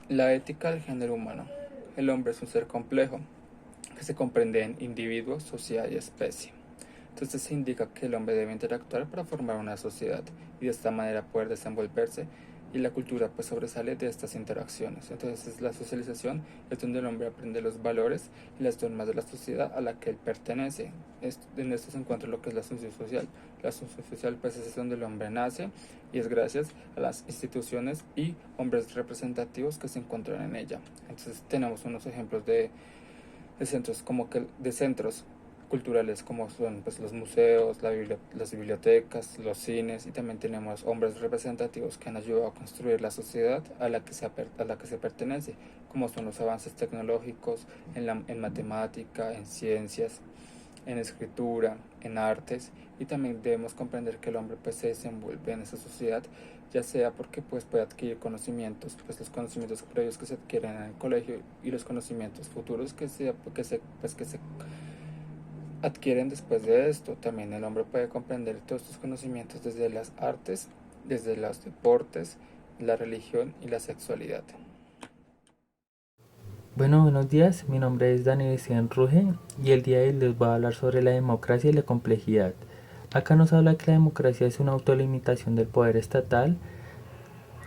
La ética del género humano. El hombre es un ser complejo que se comprende en individuo, sociedad y especie. Entonces se indica que el hombre debe interactuar para formar una sociedad y de esta manera poder desenvolverse, y la cultura pues sobresale de estas interacciones. Entonces la socialización es donde el hombre aprende los valores y las normas de la sociedad a la que él pertenece. En esto se encuentra lo que es la asunción social. La asunción social pues es donde el hombre nace, y es gracias a las instituciones y hombres representativos que se encuentran en ella. Entonces tenemos unos ejemplos de centros como que de centros culturales como son pues los museos, las bibliotecas, los cines, y también tenemos hombres representativos que han ayudado a construir la sociedad a la que se pertenece, como son los avances tecnológicos en matemática, en ciencias, en escritura, en artes. Y también debemos comprender que el hombre pues se desenvuelve en esa sociedad, ya sea porque pues puede adquirir conocimientos, pues los conocimientos previos que se adquieren en el colegio y los conocimientos futuros que se adquieren después de esto. También el hombre puede comprender todos estos conocimientos desde las artes, desde los deportes, la religión y la sexualidad. Bueno, buenos días, mi nombre es Daniel Ruge y el día de hoy les voy a hablar sobre la democracia y la complejidad. Acá nos habla que la democracia es una autolimitación del poder estatal,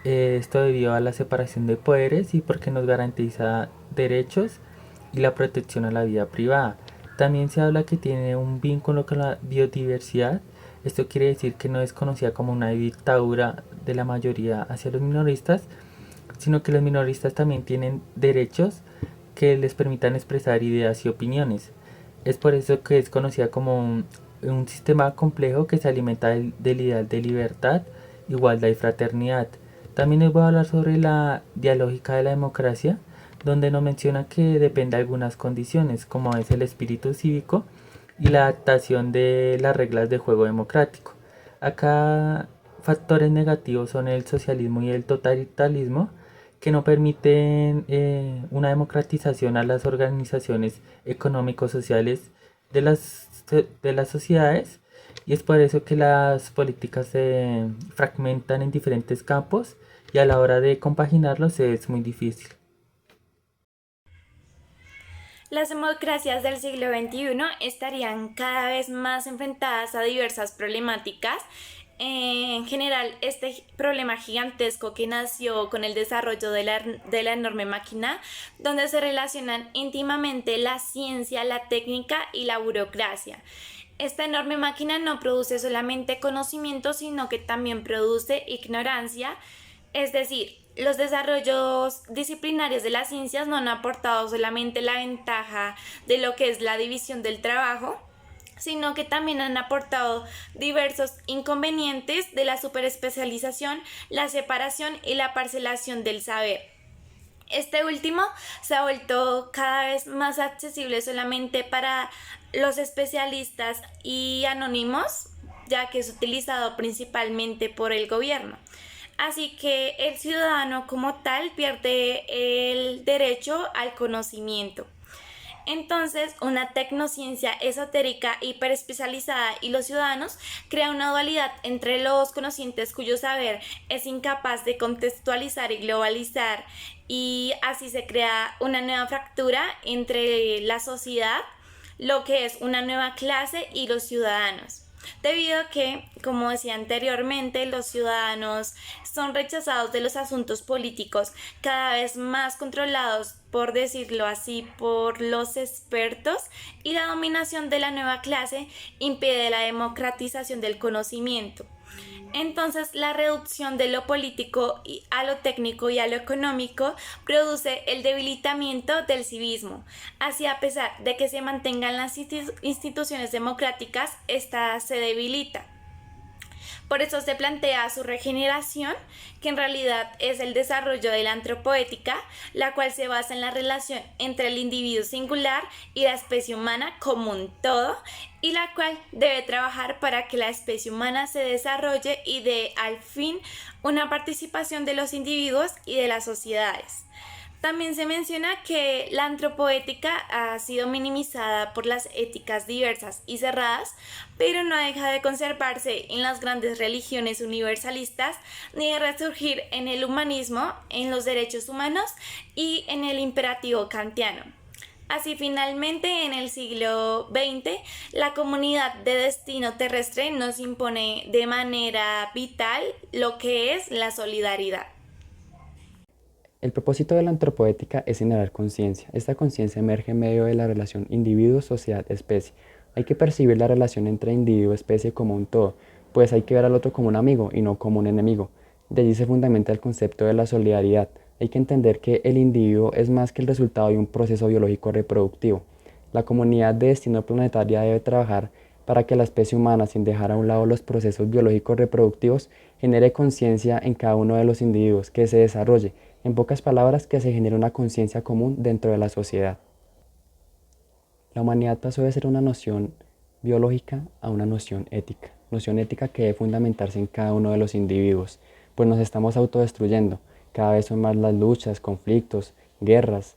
esto debido a la separación de poderes y porque nos garantiza derechos y la protección a la vida privada. También se habla que tiene un vínculo con la biodiversidad. Esto quiere decir que no es conocida como una dictadura de la mayoría hacia los minoristas, sino que los minoristas también tienen derechos que les permitan expresar ideas y opiniones. Es por eso que es conocida como un sistema complejo que se alimenta del ideal de libertad, igualdad y fraternidad. También les voy a hablar sobre la dialógica de la democracia, donde nos menciona que depende de algunas condiciones, como es el espíritu cívico y la adaptación de las reglas de juego democrático. Acá factores negativos son el socialismo y el totalitarismo, que no permiten una democratización a las organizaciones económicos sociales de las sociedades, y es por eso que las políticas se fragmentan en diferentes campos y a la hora de compaginarlos es muy difícil. Las democracias del siglo XXI estarían cada vez más enfrentadas a diversas problemáticas. En general, este problema gigantesco que nació con el desarrollo de la enorme máquina, donde se relacionan íntimamente la ciencia, la técnica y la burocracia. Esta enorme máquina no produce solamente conocimiento, sino que también produce ignorancia, es decir, los desarrollos disciplinarios de las ciencias no han aportado solamente la ventaja de lo que es la división del trabajo, sino que también han aportado diversos inconvenientes de la superespecialización, la separación y la parcelación del saber. Este último se ha vuelto cada vez más accesible solamente para los especialistas y anónimos, ya que es utilizado principalmente por el gobierno. Así que el ciudadano como tal pierde el derecho al conocimiento. Entonces, una tecnociencia esotérica hiperespecializada y los ciudadanos crea una dualidad entre los conocientes cuyo saber es incapaz de contextualizar y globalizar, y así se crea una nueva fractura entre la sociedad, lo que es una nueva clase, y los ciudadanos. Debido a que, como decía anteriormente, los ciudadanos son rechazados de los asuntos políticos, cada vez más controlados, por decirlo así, por los expertos, y la dominación de la nueva clase impide la democratización del conocimiento. Entonces, la reducción de lo político a lo técnico y a lo económico produce el debilitamiento del civismo. Así, a pesar de que se mantengan las instituciones democráticas, esta se debilita. Por eso se plantea su regeneración, que en realidad es el desarrollo de la antropoética, la cual se basa en la relación entre el individuo singular y la especie humana como un todo, y la cual debe trabajar para que la especie humana se desarrolle y dé al fin una participación de los individuos y de las sociedades. También se menciona que la antropoética ha sido minimizada por las éticas diversas y cerradas, pero no deja de conservarse en las grandes religiones universalistas ni de resurgir en el humanismo, en los derechos humanos y en el imperativo kantiano. Así, finalmente, en el siglo XX, la comunidad de destino terrestre nos impone de manera vital lo que es la solidaridad. El propósito de la antropoética es generar conciencia. Esta conciencia emerge en medio de la relación individuo-sociedad-especie. Hay que percibir la relación entre individuo-especie como un todo, pues hay que ver al otro como un amigo y no como un enemigo. De allí se fundamenta el concepto de la solidaridad. Hay que entender que el individuo es más que el resultado de un proceso biológico reproductivo. La comunidad de destino planetaria debe trabajar para que la especie humana, sin dejar a un lado los procesos biológicos reproductivos, genere conciencia en cada uno de los individuos, que se desarrolle. En pocas palabras, que se genere una conciencia común dentro de la sociedad. La humanidad pasó de ser una noción biológica a una noción ética que debe fundamentarse en cada uno de los individuos, pues nos estamos autodestruyendo. Cada vez son más las luchas, conflictos, guerras,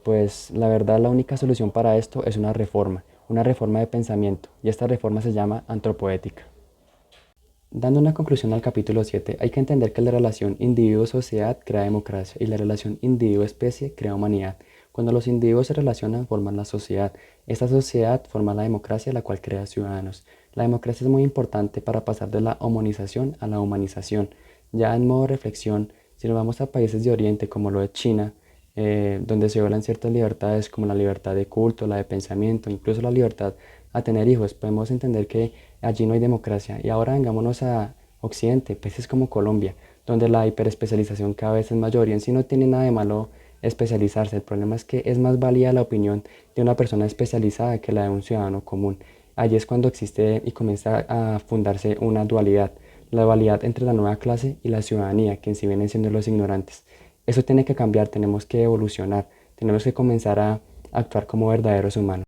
pues la verdad la única solución para esto es una reforma de pensamiento, y esta reforma se llama antropoética. Dando una conclusión al capítulo 7, hay que entender que la relación individuo-sociedad crea democracia y la relación individuo-especie crea humanidad. Cuando los individuos se relacionan, forman la sociedad. Esta sociedad forma la democracia, la cual crea ciudadanos. La democracia es muy importante para pasar de la homonización a la humanización. Ya en modo reflexión, si nos vamos a países de Oriente como lo de China, donde se violan ciertas libertades como la libertad de culto, la de pensamiento, incluso la libertad a tener hijos, podemos entender que allí no hay democracia. Y ahora vengámonos a Occidente, países como Colombia, donde la hiperespecialización cada vez es mayor y en sí no tiene nada de malo especializarse. El problema es que es más válida la opinión de una persona especializada que la de un ciudadano común. Allí es cuando existe y comienza a fundarse una dualidad, la dualidad entre la nueva clase y la ciudadanía, que en sí vienen siendo los ignorantes. Eso tiene que cambiar, tenemos que evolucionar, tenemos que comenzar a actuar como verdaderos humanos.